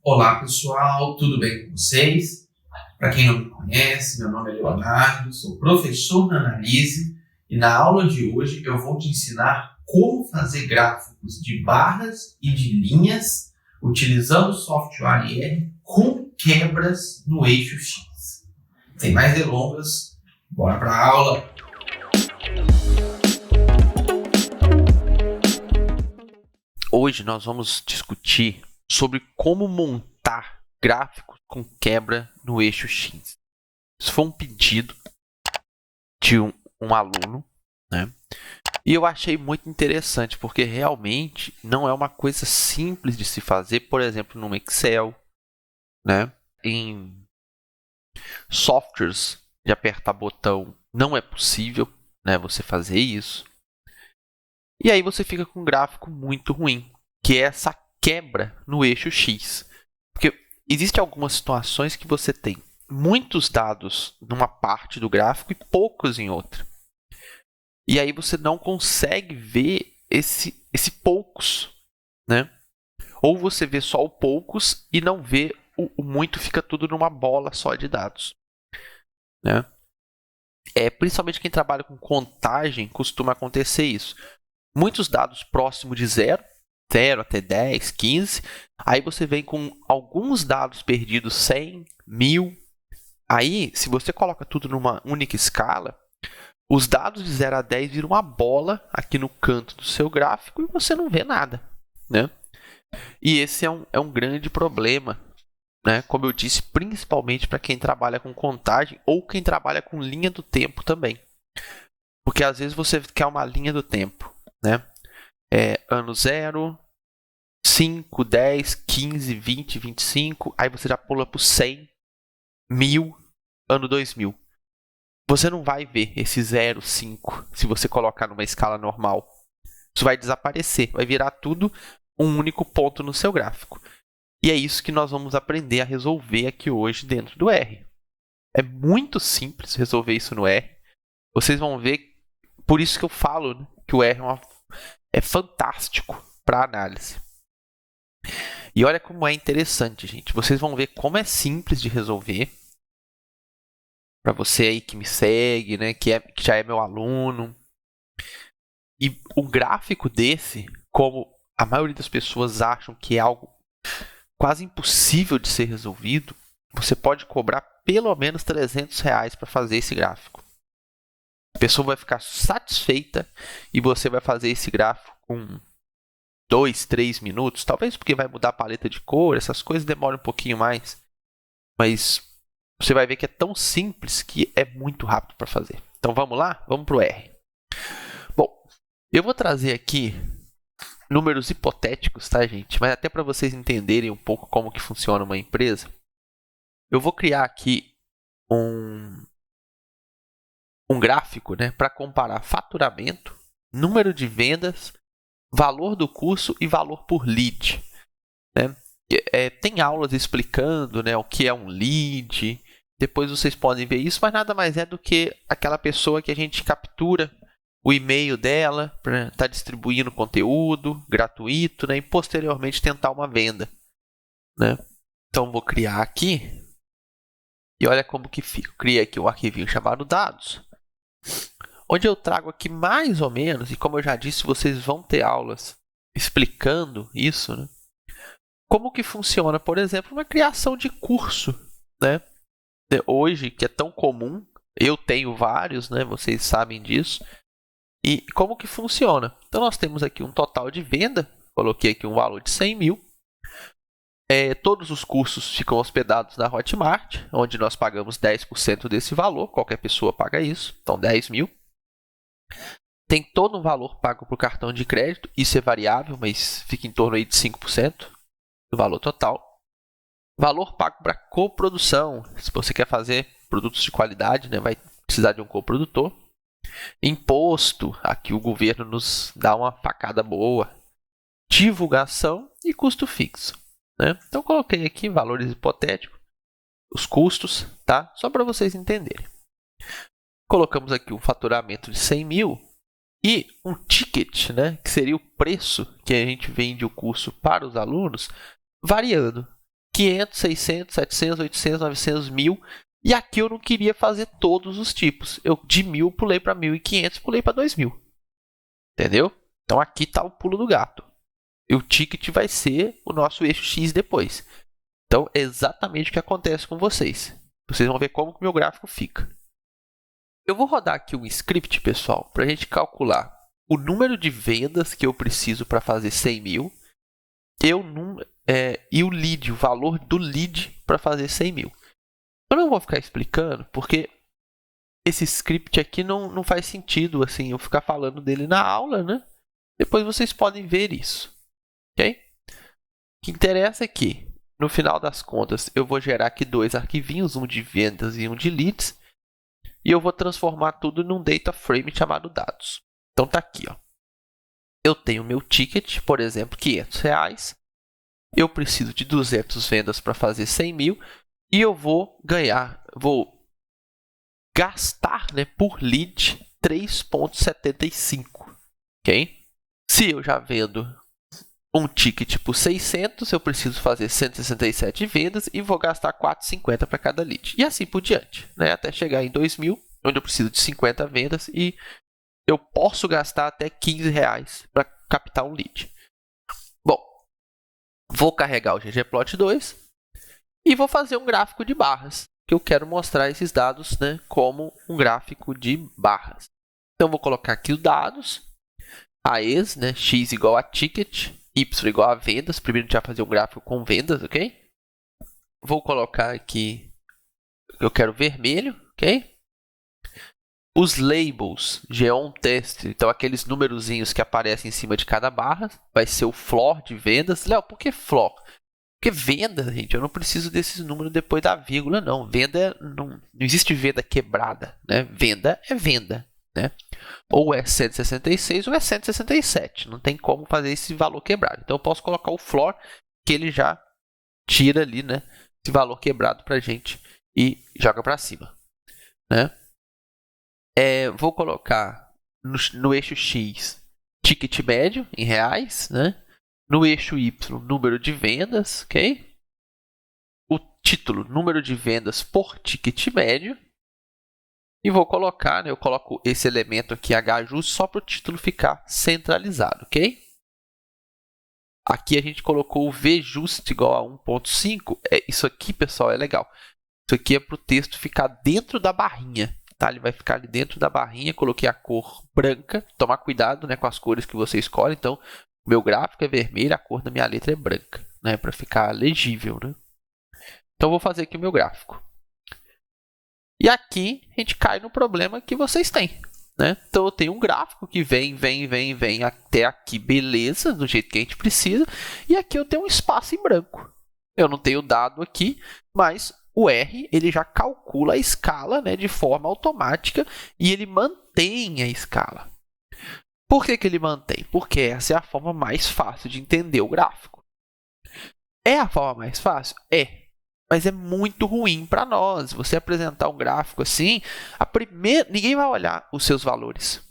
Olá pessoal, tudo bem com vocês? Para quem não me conhece, meu nome é Leonardo, sou professor na Analise e na aula de hoje eu vou te ensinar como fazer gráficos de barras e de linhas utilizando o software IR com quebras no eixo X. Sem mais delongas, bora para a aula! Hoje nós vamos discutir sobre como montar gráficos com quebra no eixo X. Isso foi um pedido de um aluno, né? E eu achei muito interessante, porque realmente não é uma coisa simples de se fazer, por exemplo, no Excel, né? Em softwares de apertar botão não é possível, né, você fazer isso. E aí você fica com um gráfico muito ruim, que é essa quebra no eixo X. Porque existem algumas situações que você tem muitos dados numa parte do gráfico e poucos em outra. E aí você não consegue ver esse poucos, né? Ou você vê só o poucos e não vê o muito, fica tudo numa bola só de dados, né? Principalmente quem trabalha com contagem costuma acontecer isso. Muitos dados próximos de 0 até 10, 15. Aí você vem com alguns dados perdidos, 100, 1000. Aí, se você coloca tudo numa única escala, os dados de 0 a 10 viram uma bola aqui no canto do seu gráfico e você não vê nada, né? E esse é um grande problema, né? Como eu disse, principalmente para quem trabalha com contagem ou quem trabalha com linha do tempo também. Porque às vezes você quer uma linha do tempo, né? Ano 0, 5, 10, 15, 20, 25, aí você já pula para o 100, 1000, ano 2000. Você não vai ver esse 0, 5 se você colocar numa escala normal. Isso vai desaparecer, vai virar tudo um único ponto no seu gráfico. E é isso que nós vamos aprender a resolver aqui hoje dentro do R. É muito simples resolver isso no R. Vocês vão ver, por isso que eu falo, né, que o R é fantástico para análise. E olha como é interessante, gente. Vocês vão ver como é simples de resolver. Para você aí que me segue, né, que já é meu aluno. E o gráfico desse, como a maioria das pessoas acham que é algo quase impossível de ser resolvido, você pode cobrar pelo menos R$300 para fazer esse gráfico. A pessoa vai ficar satisfeita e você vai fazer esse gráfico com 2, 3 minutos, talvez porque vai mudar a paleta de cor, essas coisas demoram um pouquinho mais, mas você vai ver que é tão simples que é muito rápido para fazer. Então vamos lá? Vamos para o R. Bom, eu vou trazer aqui números hipotéticos, tá, gente? Mas até para vocês entenderem um pouco como que funciona uma empresa, eu vou criar aqui um gráfico, né, para comparar faturamento, número de vendas, valor do curso e valor por lead, né? Tem aulas explicando, né, o que é um lead. Depois vocês podem ver isso, mas nada mais é do que aquela pessoa que a gente captura o e-mail dela para estar distribuindo conteúdo gratuito, né, e posteriormente tentar uma venda, né? Então vou criar aqui e olha como que fica. Eu criei aqui um arquivinho chamado dados, onde eu trago aqui mais ou menos, e como eu já disse, vocês vão ter aulas explicando isso, né? Como que funciona, por exemplo, uma criação de curso, né? Hoje, que é tão comum, eu tenho vários, né? Vocês sabem disso. E como que funciona? Então, nós temos aqui um total de venda, coloquei aqui um valor de 100 mil. Todos os cursos ficam hospedados na Hotmart, onde nós pagamos 10% desse valor, qualquer pessoa paga isso, então 10 mil. Tem todo um valor pago por cartão de crédito, isso é variável, mas fica em torno aí de 5% do valor total. Valor pago para coprodução, se você quer fazer produtos de qualidade, né, vai precisar de um coprodutor. Imposto, aqui o governo nos dá uma facada boa. Divulgação e custo fixo, né? Então coloquei aqui valores hipotéticos, os custos, tá? Só para vocês entenderem. Colocamos aqui um faturamento de 100 mil e um ticket, né, que seria o preço que a gente vende o curso para os alunos, variando. 500, 600, 700, 800, 900, 1000. E aqui eu não queria fazer todos os tipos. Eu de 1000 pulei para 1500, pulei para 2000. Entendeu? Então aqui está o pulo do gato. E o ticket vai ser o nosso eixo X depois. Então é exatamente o que acontece com vocês. Vocês vão ver como que o meu gráfico fica. Eu vou rodar aqui um script, pessoal, para a gente calcular o número de vendas que eu preciso para fazer 100 mil e o lead, o valor do lead para fazer 100 mil. Eu não vou ficar explicando, porque esse script aqui não faz sentido assim, eu ficar falando dele na aula, né? Depois vocês podem ver isso. Ok? O que interessa é que, no final das contas, eu vou gerar aqui dois arquivinhos, um de vendas e um de leads. E eu vou transformar tudo num data frame chamado dados. Então tá aqui, ó. Eu tenho meu ticket, por exemplo, R$500. Eu preciso de 200 vendas para fazer 100 mil. E eu vou gastar, né, por lead 3,75. Ok? Se eu já vendo um ticket por 600, eu preciso fazer 167 vendas e vou gastar 4,50 para cada lead. E assim por diante, né? Até chegar em 2.000, onde eu preciso de 50 vendas e eu posso gastar até R$15 para captar um lead. Bom, vou carregar o ggplot 2 e vou fazer um gráfico de barras, que eu quero mostrar esses dados, né, como um gráfico de barras. Então, vou colocar aqui os dados, AES, né, x igual a ticket, y igual a vendas. Primeiro a gente vai fazer um gráfico com vendas, ok? Vou colocar aqui, eu quero vermelho, ok? Os labels, geon test, então aqueles numerozinhos que aparecem em cima de cada barra, vai ser o floor de vendas. Léo, por que floor? Porque venda, gente, eu não preciso desses números depois da vírgula, não. Venda, não existe venda quebrada, né? Venda é venda, né? Ou é 166 ou é 167. Não tem como fazer esse valor quebrado. Então, eu posso colocar o floor, que ele já tira ali, né, esse valor quebrado para a gente e joga para cima, né? Vou colocar no eixo X ticket médio em reais, né? No eixo Y, número de vendas, ok? O título, número de vendas por ticket médio. E vou colocar, né, eu coloco esse elemento aqui, HAJUST, só para o título ficar centralizado, ok? Aqui a gente colocou o VJust igual a 1.5. Isso aqui, pessoal, é legal. Isso aqui é para o texto ficar dentro da barrinha. Tá? Ele vai ficar ali dentro da barrinha. Coloquei a cor branca. Tomar cuidado, né, com as cores que você escolhe. Então, o meu gráfico é vermelho, a cor da minha letra é branca, né, para ficar legível, né? Então, vou fazer aqui o meu gráfico. E aqui a gente cai no problema que vocês têm, né? Então, eu tenho um gráfico que vem até aqui, beleza, do jeito que a gente precisa. E aqui eu tenho um espaço em branco. Eu não tenho dado aqui, mas o R ele já calcula a escala, né, de forma automática e ele mantém a escala. Por que ele mantém? Porque essa é a forma mais fácil de entender o gráfico. É a forma mais fácil? É. Mas é muito ruim para nós. Você apresentar um gráfico assim, ninguém vai olhar os seus valores.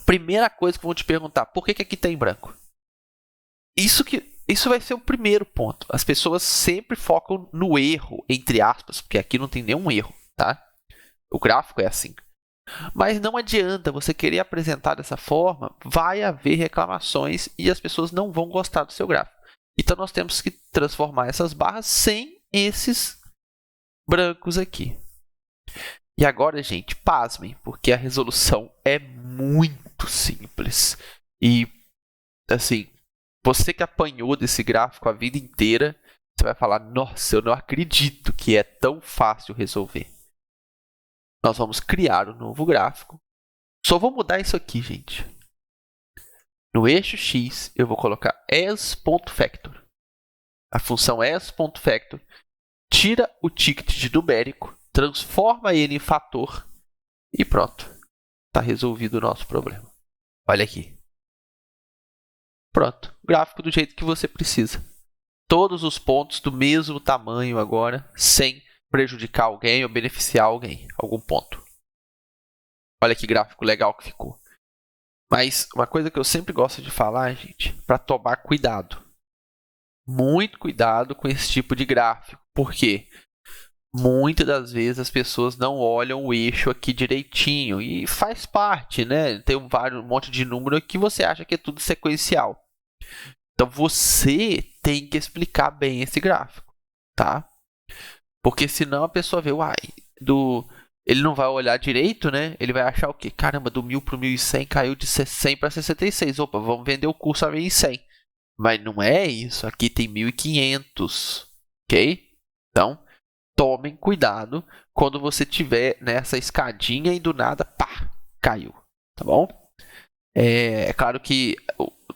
Primeira coisa que vão te perguntar, por que aqui está em branco? Isso vai ser o primeiro ponto. As pessoas sempre focam no erro, entre aspas, porque aqui não tem nenhum erro, tá? O gráfico é assim. Mas não adianta você querer apresentar dessa forma, vai haver reclamações e as pessoas não vão gostar do seu gráfico. Então, nós temos que transformar essas barras sem esses brancos aqui. E agora, gente, pasmem, porque a resolução é muito simples. E, assim, você que apanhou desse gráfico a vida inteira, você vai falar, nossa, eu não acredito que é tão fácil resolver. Nós vamos criar um novo gráfico. Só vou mudar isso aqui, gente. No eixo X, eu vou colocar as.factor. A função as.factor tira o ticket de numérico, transforma ele em fator e pronto. Está resolvido o nosso problema. Olha aqui. Pronto. Gráfico do jeito que você precisa. Todos os pontos do mesmo tamanho agora, sem prejudicar alguém ou beneficiar alguém, algum ponto. Olha que gráfico legal que ficou. Mas uma coisa que eu sempre gosto de falar, gente, para tomar cuidado. muito cuidado com esse tipo de gráfico. Por quê? Muitas das vezes as pessoas não olham o eixo aqui direitinho e faz parte, né? Tem um monte de número aqui que você acha que é tudo sequencial. Então você tem que explicar bem esse gráfico, tá? Porque senão a pessoa vê, uai, ele não vai olhar direito, né? Ele vai achar o quê? Caramba, do 1000 para o 1100 caiu de 100 para 66. Opa, vamos vender o curso a 1100. Mas não é isso. Aqui tem 1500, ok? Então, tomem cuidado quando você tiver nessa escadinha e do nada, pá, caiu, tá bom? É claro que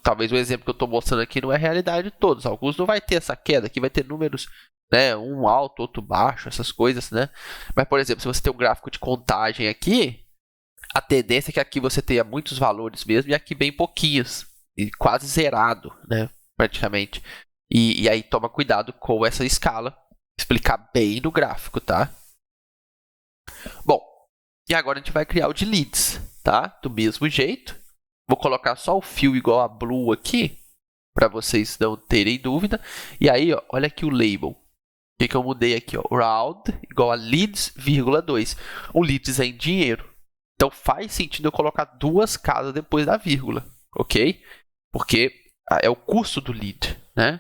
talvez o exemplo que eu estou mostrando aqui não é a realidade de todos. Alguns não vai ter essa queda, aqui vai ter números, né, um alto, outro baixo, essas coisas, né? Mas, por exemplo, se você tem um gráfico de contagem aqui, a tendência é que aqui você tenha muitos valores mesmo e aqui bem pouquinhos, e quase zerado, né, praticamente. E aí toma cuidado com essa escala, explicar bem no gráfico, tá? Bom, e agora a gente vai criar o de leads, tá? Do mesmo jeito. Vou colocar só o fio igual a blue aqui, para vocês não terem dúvida. E aí, ó, olha aqui o label. O que eu mudei aqui? Ó? Round igual a leads, vírgula 2. O leads é em dinheiro. Então faz sentido eu colocar duas casas depois da vírgula, ok? Porque é o custo do lead, né?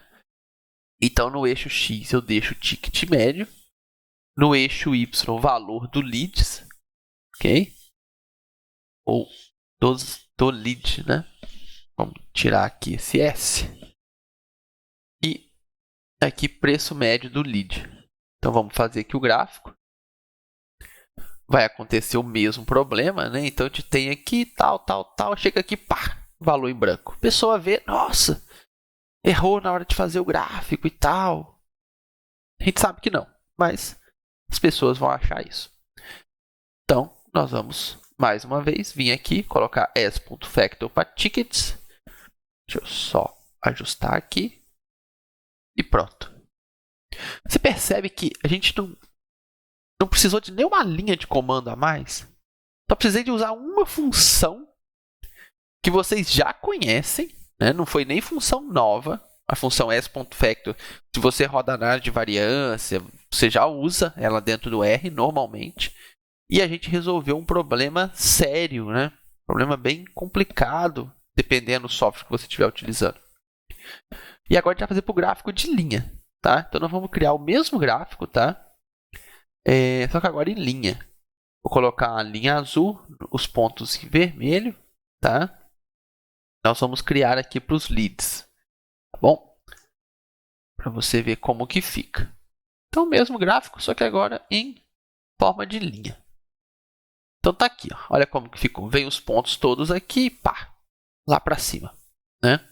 Então no eixo X eu deixo o ticket médio. No eixo Y, o valor do leads, ok? Ou do lead, né? Vamos tirar aqui esse S. E aqui preço médio do lead. Então vamos fazer aqui o gráfico. Vai acontecer o mesmo problema, né? Então a gente tem aqui tal. Chega aqui, pá, valor em branco. A pessoa vê, nossa, errou na hora de fazer o gráfico e tal. A gente sabe que não, mas as pessoas vão achar isso. Então nós vamos mais uma vez vir aqui, colocar s.factor para tickets. Deixa eu só ajustar aqui. E pronto. Você percebe que a gente não precisou de nenhuma linha de comando a mais. Só precisei de usar uma função que vocês já conhecem, né? Não foi nem função nova. A função s.factor, se você roda na área de variância, você já usa ela dentro do R normalmente. E a gente resolveu um problema sério, né? Um problema bem complicado, dependendo do software que você estiver utilizando. E agora a gente vai fazer para o gráfico de linha, tá? Então nós vamos criar o mesmo gráfico, tá? Só que agora em linha. Vou colocar a linha azul, os pontos em vermelho, tá? Nós vamos criar aqui para os leads, tá bom? Para você ver como que fica. Então o mesmo gráfico, só que agora em forma de linha. Então tá aqui, ó. Olha como que ficou. Vem os pontos todos aqui, pá, lá para cima, né?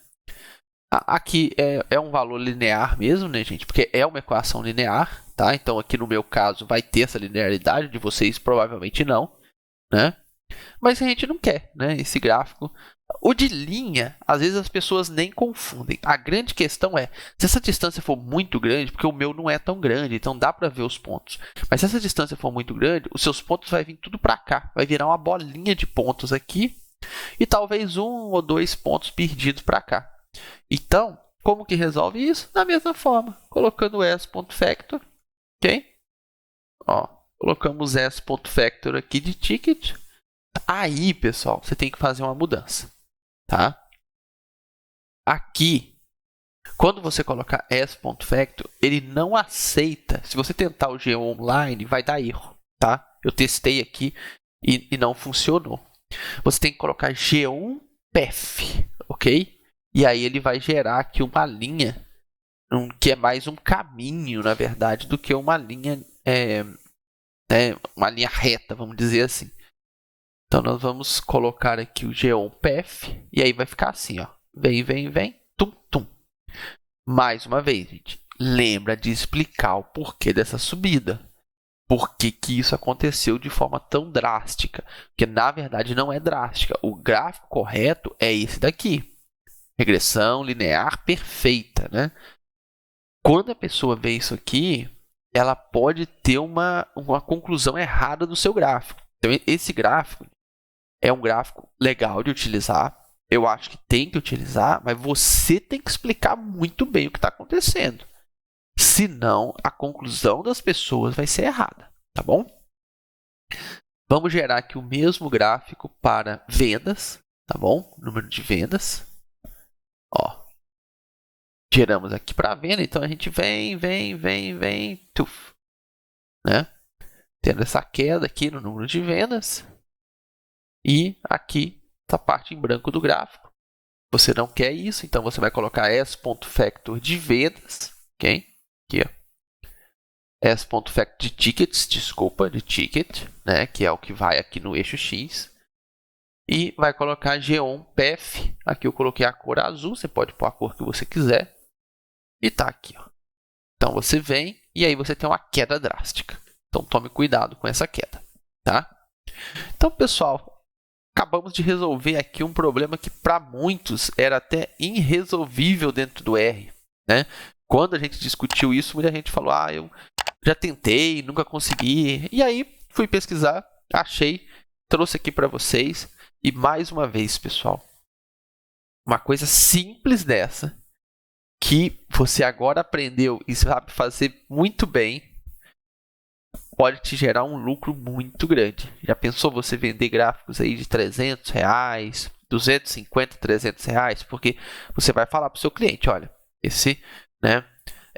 Aqui é um valor linear mesmo, né, gente? Porque é uma equação linear, tá? Então aqui no meu caso vai ter essa linearidade, de vocês provavelmente não, né? Mas a gente não quer, né? Esse gráfico. O de linha, às vezes as pessoas nem confundem. A grande questão é, se essa distância for muito grande, porque o meu não é tão grande, então dá para ver os pontos. Mas se essa distância for muito grande, os seus pontos vai vir tudo para cá. Vai virar uma bolinha de pontos aqui e talvez 1 ou 2 pontos perdidos para cá. Então, como que resolve isso? Da mesma forma, colocando s.factor, ok? Ó, colocamos s.factor aqui de ticket. Aí, pessoal, você tem que fazer uma mudança, tá? Aqui, quando você colocar s.factor, ele não aceita. Se você tentar o G online, vai dar erro, tá? Eu testei aqui e não funcionou. Você tem que colocar G1pef, ok? E aí ele vai gerar aqui uma linha, que é mais um caminho, na verdade, do que uma linha, uma linha reta, vamos dizer assim. Então nós vamos colocar aqui o G1pef e aí vai ficar assim, ó. Vem, tum. Mais uma vez, gente, lembra de explicar o porquê dessa subida. Por que isso aconteceu de forma tão drástica? Porque na verdade não é drástica. O gráfico correto é esse daqui. Regressão linear perfeita, né? Quando a pessoa vê isso aqui, ela pode ter uma conclusão errada do seu gráfico. Então, esse gráfico é um gráfico legal de utilizar, eu acho que tem que utilizar, mas você tem que explicar muito bem o que está acontecendo. Senão, a conclusão das pessoas vai ser errada, tá bom? Vamos gerar aqui o mesmo gráfico para vendas, tá bom? Número de vendas. Ó, geramos aqui para venda, então a gente vem, tuf, né? Tendo essa queda aqui no número de vendas. E aqui, essa parte em branco do gráfico. Você não quer isso, então você vai colocar s.factor de vendas, ok? Aqui, ó. S.factor de tickets, desculpa, de ticket, né? Que é o que vai aqui no eixo X. E vai colocar geon.pf. Aqui eu coloquei a cor azul, você pode pôr a cor que você quiser. E tá aqui, ó. Então você vem e aí você tem uma queda drástica. Então tome cuidado com essa queda, tá? Então, pessoal, acabamos de resolver aqui um problema que para muitos era até irresolvível dentro do R, né? Quando a gente discutiu isso, muita gente falou: "Ah, eu já tentei, nunca consegui". E aí fui pesquisar, achei, trouxe aqui para vocês. E mais uma vez, pessoal, uma coisa simples dessa, que você agora aprendeu e sabe fazer muito bem, pode te gerar um lucro muito grande. Já pensou você vender gráficos aí de R$300, 250, R$300? Porque você vai falar para o seu cliente: olha, esse, né,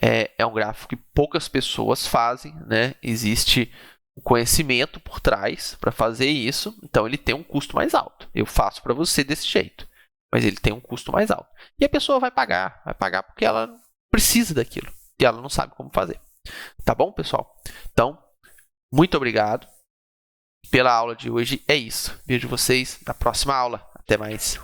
é um gráfico que poucas pessoas fazem, né? Existe um conhecimento por trás para fazer isso, então ele tem um custo mais alto. Eu faço para você desse jeito, mas ele tem um custo mais alto. E a pessoa vai pagar porque ela precisa daquilo e ela não sabe como fazer. Tá bom, pessoal? Então, muito obrigado pela aula de hoje. É isso. Vejo vocês na próxima aula. Até mais.